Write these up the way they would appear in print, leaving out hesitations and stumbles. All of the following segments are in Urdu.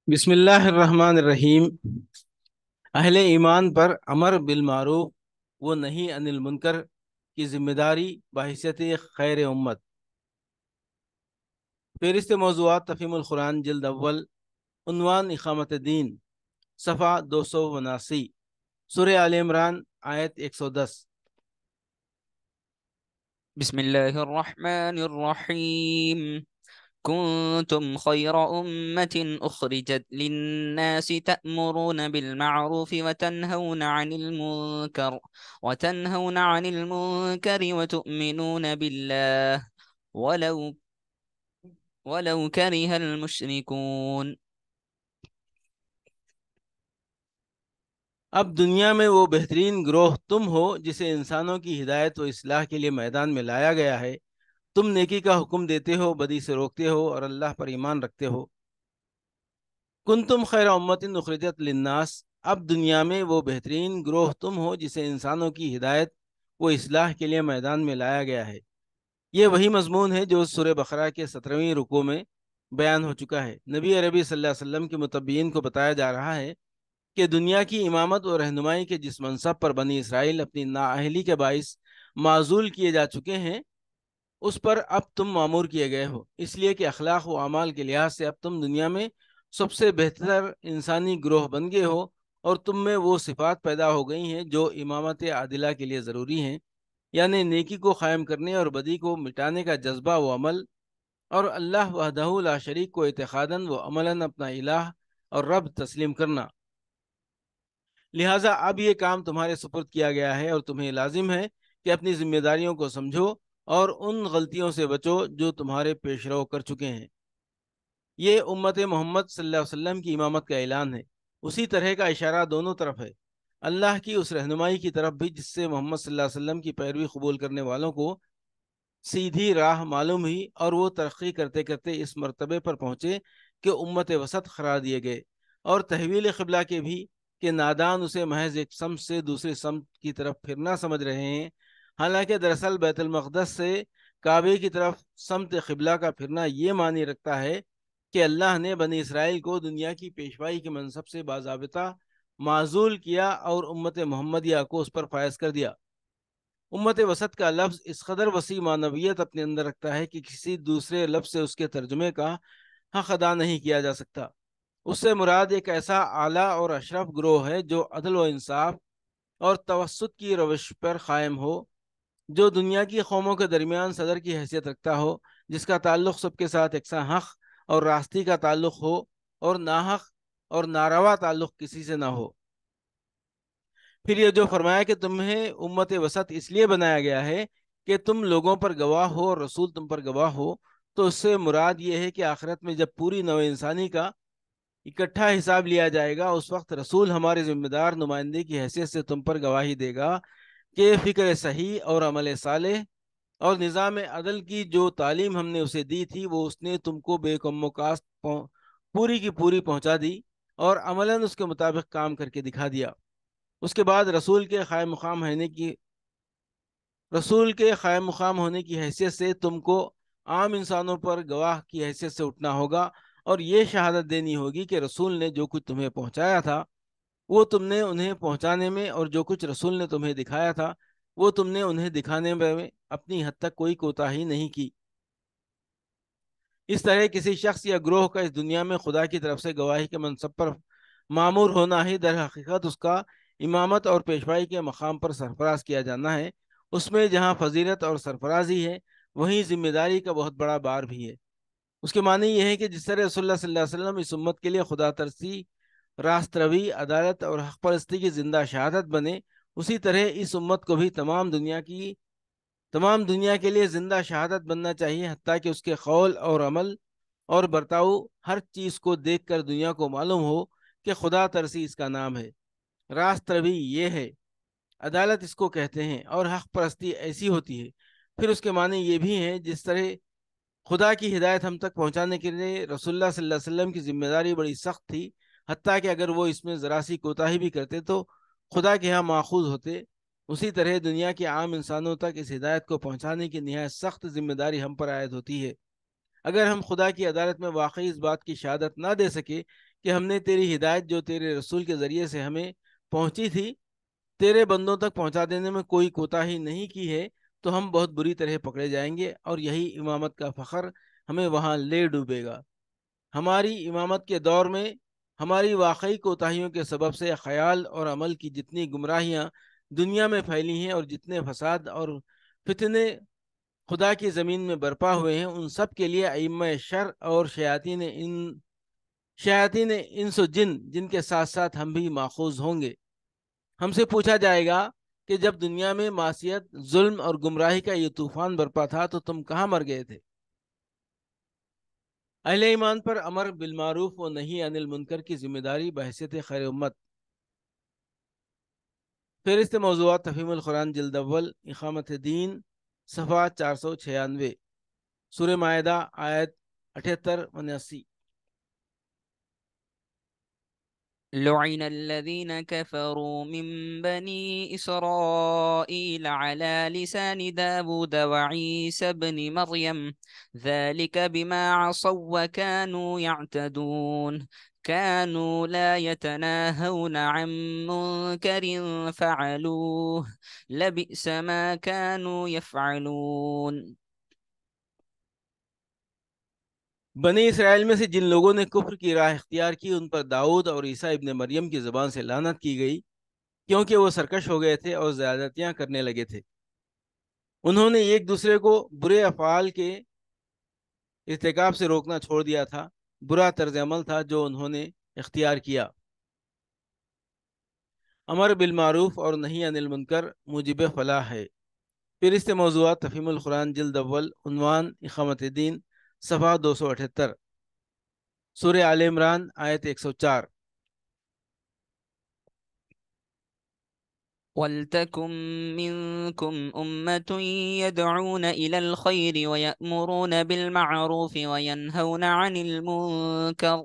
بسم اللہ الرحمن الرحیم۔ اہل ایمان پر امر بالمعروف و نہی عن المنکر کی ذمہ داری بحیثیت خیر امت۔ فہرست موضوعات تفہیم القرآن جلد اول، عنوان اقامت دین، صفحہ 279، سورہ آل عمران آیت 110۔ بسم الله الرحمن الرحيم. كنتم خير أمة أخرجت للناس تأمرون بالمعروف وتنهون عن المنكر وتؤمنون بالله ولو ولو كره المشركون. اب دنیا میں وہ بہترین گروہ تم ہو جسے انسانوں کی ہدایت و اصلاح کے لیے میدان میں لایا گیا ہے۔ تم نیکی کا حکم دیتے ہو، بدی سے روکتے ہو اور اللہ پر ایمان رکھتے ہو۔ کنتم خیر امت اخرجت للناس، اب دنیا میں وہ بہترین گروہ تم ہو جسے انسانوں کی ہدایت و اصلاح کے لیے میدان میں لایا گیا ہے۔ یہ وہی مضمون ہے جو سورہ بقرہ کے 17ویں رکوع میں بیان ہو چکا ہے۔ نبی عربی صلی اللہ علیہ وسلم کے متبعین کو بتایا جا رہا ہے کہ دنیا کی امامت اور رہنمائی کے جس منصب پر بنی اسرائیل اپنی نااہلی کے باعث معزول کیے جا چکے ہیں، اس پر اب تم معمور کیے گئے ہو، اس لیے کہ اخلاق و اعمال کے لحاظ سے اب تم دنیا میں سب سے بہتر انسانی گروہ بن گئے ہو، اور تم میں وہ صفات پیدا ہو گئی ہیں جو امامت عادلہ کے لیے ضروری ہیں، یعنی نیکی کو قائم کرنے اور بدی کو مٹانے کا جذبہ و عمل، اور اللہ وحدہ لا شریک کو اعتقاداً و عملاً اپنا الہ اور رب تسلیم کرنا۔ لہٰذا اب یہ کام تمہارے سپرد کیا گیا ہے، اور تمہیں لازم ہے کہ اپنی ذمہ داریوں کو سمجھو اور ان غلطیوں سے بچو جو تمہارے پیش رو کر چکے ہیں۔ یہ امت محمد صلی اللہ علیہ وسلم کی امامت کا اعلان ہے۔ اسی طرح کا اشارہ دونوں طرف ہے، اللہ کی اس رہنمائی کی طرف بھی جس سے محمد صلی اللہ علیہ وسلم کی پیروی قبول کرنے والوں کو سیدھی راہ معلوم ہوئی، اور وہ ترقی کرتے کرتے اس مرتبے پر پہنچے کہ امت وسط قرار دیے گئے، اور تحویل قبلہ کے بھی کہ نادان اسے محض ایک سمت سے دوسری سمت کی طرف پھرنا سمجھ رہے ہیں، حالانکہ دراصل بیت المقدس سے کعبے کی طرف سمت قبلہ کا پھرنا یہ معنی رکھتا ہے کہ اللہ نے بنی اسرائیل کو دنیا کی پیشوائی کے منصب سے باضابطہ معزول کیا اور امت محمدیہ کو اس پر فائز کر دیا۔ امت وسط کا لفظ اس قدر وسیع معنویت اپنے اندر رکھتا ہے کہ کسی دوسرے لفظ سے اس کے ترجمے کا حق ادا نہیں کیا جا سکتا۔ اس سے مراد ایک ایسا اعلیٰ اور اشرف گروہ ہے جو عدل و انصاف اور توسط کی روش پر قائم ہو، جو دنیا کی قوموں کے درمیان صدر کی حیثیت رکھتا ہو، جس کا تعلق سب کے ساتھ یکساں حق اور راستی کا تعلق ہو، اور ناحق اور ناروا تعلق کسی سے نہ ہو۔ پھر یہ جو فرمایا کہ تمہیں امت وسط اس لیے بنایا گیا ہے کہ تم لوگوں پر گواہ ہو اور رسول تم پر گواہ ہو، تو اس سے مراد یہ ہے کہ آخرت میں جب پوری نوع انسانی کا اکٹھا حساب لیا جائے گا، اس وقت رسول ہمارے ذمہ دار نمائندے کی حیثیت سے تم پر گواہی دے گا کہ فکر صحیح اور عمل صالح اور نظام عدل کی جو تعلیم ہم نے اسے دی تھی، وہ اس نے تم کو بے کم و کاست پوری کی پوری پہنچا دی، اور عملاً اس کے مطابق کام کر کے دکھا دیا۔ اس کے بعد رسول کے قائم مقام ہونے کی حیثیت سے تم کو عام انسانوں پر گواہ کی حیثیت سے اٹھنا ہوگا، اور یہ شہادت دینی ہوگی کہ رسول نے جو کچھ تمہیں پہنچایا تھا وہ تم نے انہیں پہنچانے میں، اور جو کچھ رسول نے تمہیں دکھایا تھا وہ تم نے انہیں دکھانے میں اپنی حد تک کوئی کوتاہی نہیں کی۔ اس طرح کسی شخص یا گروہ کا اس دنیا میں خدا کی طرف سے گواہی کے منصب پر معمور ہونا ہی در حقیقت اس کا امامت اور پیشوائی کے مقام پر سرفراز کیا جانا ہے۔ اس میں جہاں فضیلت اور سرفرازی ہے، وہیں ذمہ داری کا بہت بڑا بار بھی ہے۔ اس کے معنی یہ ہے کہ جس طرح رسول اللہ صلی اللہ علیہ وسلم اس امت کے لیے خدا ترسی، راست روی، عدالت اور حق پرستی کی زندہ شہادت بنے، اسی طرح اس امت کو بھی تمام دنیا کے لیے زندہ شہادت بننا چاہیے، حتیٰ کہ اس کے قول اور عمل اور برتاؤ ہر چیز کو دیکھ کر دنیا کو معلوم ہو کہ خدا ترسی اس کا نام ہے، راست روی یہ ہے، عدالت اس کو کہتے ہیں، اور حق پرستی ایسی ہوتی ہے۔ پھر اس کے معنی یہ بھی ہیں، جس طرح خدا کی ہدایت ہم تک پہنچانے کے لیے رسول اللہ صلی اللہ علیہ وسلم کی ذمہ داری بڑی سخت تھی، حتیٰ کہ اگر وہ اس میں ذرا سی کوتاہی بھی کرتے تو خدا کے ہاں ماخوذ ہوتے، اسی طرح دنیا کے عام انسانوں تک اس ہدایت کو پہنچانے کی نہایت سخت ذمہ داری ہم پر عائد ہوتی ہے۔ اگر ہم خدا کی عدالت میں واقعی اس بات کی شہادت نہ دے سکے کہ ہم نے تیری ہدایت جو تیرے رسول کے ذریعے سے ہمیں پہنچی تھی تیرے بندوں تک پہنچا دینے میں کوئی کوتاہی نہیں کی ہے تو ہم بہت بری طرح پکڑے جائیں گے، اور یہی امامت کا فخر ہمیں وہاں لے ڈوبے گا۔ ہماری امامت کے دور میں ہماری واقعی کوتاہیوں کے سبب سے خیال اور عمل کی جتنی گمراہیاں دنیا میں پھیلی ہیں اور جتنے فساد اور فتنے خدا کی زمین میں برپا ہوئے ہیں، ان سب کے لیے ائمہ شر اور شیاطین انس و جن، جن کے ساتھ ساتھ ہم بھی ماخوذ ہوں گے۔ ہم سے پوچھا جائے گا کہ جب دنیا میں معصیت، ظلم اور گمراہی کا یہ طوفان برپا تھا تو تم کہاں مر گئے تھے؟ اہل ایمان پر امر بالمعروف و نہی عن المنکر کی ذمہ داری بحیثیت خیر امت۔ فہرست موضوعات تفہیم القرآن جلد اول، اقامت دین، صفحہ 496، سورہ مائدہ آیت 78-79۔ لعن الذين كفروا من بني إسرائيل على لسان داود وعيسى بن مريم ذلك بما عصوا وكانوا يعتدون كانوا لا يتناهون عن منكر فعلوه لبئس ما كانوا يفعلون۔ بنی اسرائیل میں سے جن لوگوں نے کفر کی راہ اختیار کی ان پر داؤد اور عیسیٰ ابن مریم کی زبان سے لعنت کی گئی، کیونکہ وہ سرکش ہو گئے تھے اور زیادتیاں کرنے لگے تھے۔ انہوں نے ایک دوسرے کو برے افعال کے ارتکاب سے روکنا چھوڑ دیا تھا، برا طرز عمل تھا جو انہوں نے اختیار کیا۔ امر بالمعروف اور نہی عن المنکر موجب فلاح ہے۔ فہرست موضوعات تفہیم القرآن جلد اول، عنوان اقامت دین، صفحہ 278، سورہ آل عمران آیت 104۔ وَلْتَكُن مِّنكُمْ أُمَّةٌ يَدْعُونَ إِلَى الْخَيْرِ وَيَأْمُرُونَ بِالْمَعْرُوفِ وَيَنْهَوْنَ عَنِ الْمُنكَرِ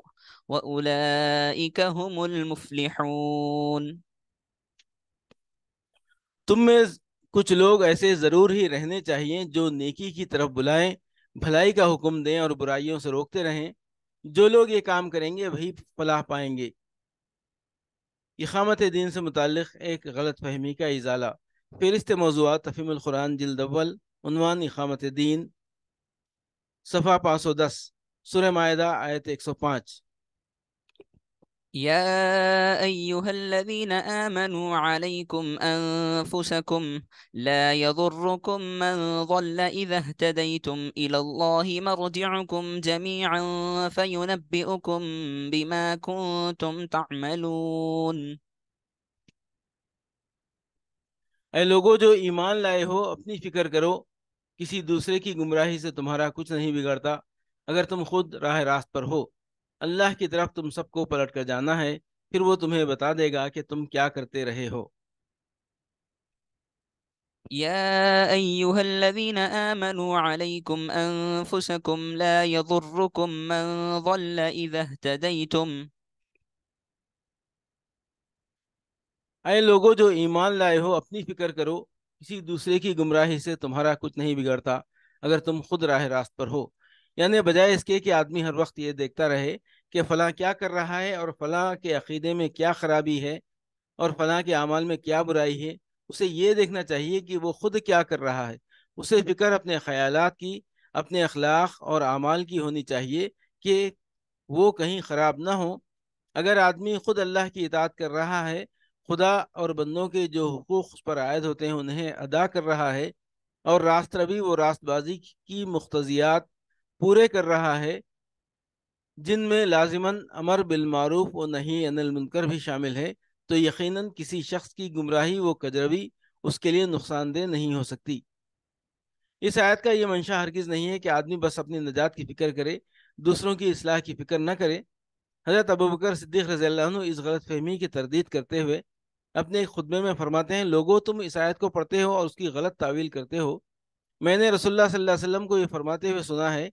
وَأُولَئِكَ هُمُ الْمُفْلِحُونَ۔ تم میں کچھ لوگ ایسے ضرور ہی رہنے چاہیے جو نیکی کی طرف بلائیں، بھلائی کا حکم دیں اور برائیوں سے روکتے رہیں۔ جو لوگ یہ کام کریں گے وہی فلاح پائیں گے۔ اقامت دین سے متعلق ایک غلط فہمی کا ازالہ۔ فہرست موضوعات تفہیم القرآن جلد اول، عنوان اقامت دین، صفحہ 510، سورہ مائدہ آیت 105۔ يا أيها الذين آمنوا عليكم أنفسكم لا يضركم من ضل إذا اهتديتم إلى الله مرجعكم جميعا فينبئكم بما كنتم تعملون۔ اے لوگو جو ایمان لائے ہو، اپنی فکر کرو، کسی دوسرے کی گمراہی سے تمہارا کچھ نہیں بگڑتا اگر تم خود راہ راست پر ہو۔ اللہ کی طرف تم سب کو پلٹ کر جانا ہے، پھر وہ تمہیں بتا دے گا کہ تم کیا کرتے رہے ہو۔ يا أيها الذين آمنوا عليكم أنفسكم لا يضركم من ضل إذا اهتديتم۔ اے لوگو جو ایمان لائے ہو، اپنی فکر کرو، کسی دوسرے کی گمراہی سے تمہارا کچھ نہیں بگڑتا اگر تم خود راہ راست پر ہو۔ یعنی بجائے اس کے کہ آدمی ہر وقت یہ دیکھتا رہے کہ فلاں کیا کر رہا ہے اور فلاں کے عقیدے میں کیا خرابی ہے اور فلاں کے اعمال میں کیا برائی ہے، اسے یہ دیکھنا چاہیے کہ وہ خود کیا کر رہا ہے۔ اسے فکر اپنے خیالات کی، اپنے اخلاق اور اعمال کی ہونی چاہیے کہ وہ کہیں خراب نہ ہو۔ اگر آدمی خود اللہ کی اطاعت کر رہا ہے، خدا اور بندوں کے جو حقوق اس پر عائد ہوتے ہیں انہیں ادا کر رہا ہے، اور راست روی و راست بازی کی مقتضیات پورے کر رہا ہے، جن میں لازماً امر بالمعروف و نہی عن المنکر بھی شامل ہے، تو یقیناً کسی شخص کی گمراہی و کجروی اس کے لیے نقصان دہ نہیں ہو سکتی۔ اس آیت کا یہ منشا ہرگز نہیں ہے کہ آدمی بس اپنی نجات کی فکر کرے، دوسروں کی اصلاح کی فکر نہ کرے۔ حضرت ابوبکر صدیق رضی اللہ عنہ اس غلط فہمی کی تردید کرتے ہوئے اپنے ایک خطبے میں فرماتے ہیں، لوگوں تم اس آیت کو پڑھتے ہو اور اس کی غلط تعویل کرتے ہو۔ میں نے رسول اللہ صلی اللہ علیہ وسلم کو یہ فرماتے ہوئے سنا ہے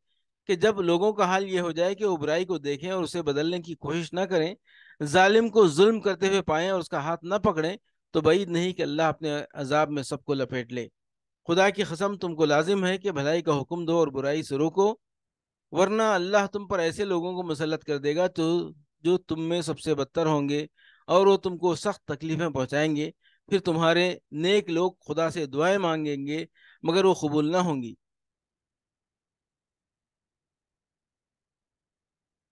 کہ جب لوگوں کا حال یہ ہو جائے کہ وہ برائی کو دیکھیں اور اسے بدلنے کی کوشش نہ کریں، ظالم کو ظلم کرتے ہوئے پائیں اور اس کا ہاتھ نہ پکڑیں، تو بعید نہیں کہ اللہ اپنے عذاب میں سب کو لپیٹ لے۔ خدا کی قسم تم کو لازم ہے کہ بھلائی کا حکم دو اور برائی سے روکو، ورنہ اللہ تم پر ایسے لوگوں کو مسلط کر دے گا جو تم میں سب سے بدتر ہوں گے، اور وہ تم کو سخت تکلیفیں پہنچائیں گے۔ پھر تمہارے نیک لوگ خدا سے دعائیں مانگیں گے مگر وہ قبول نہ ہوں گی،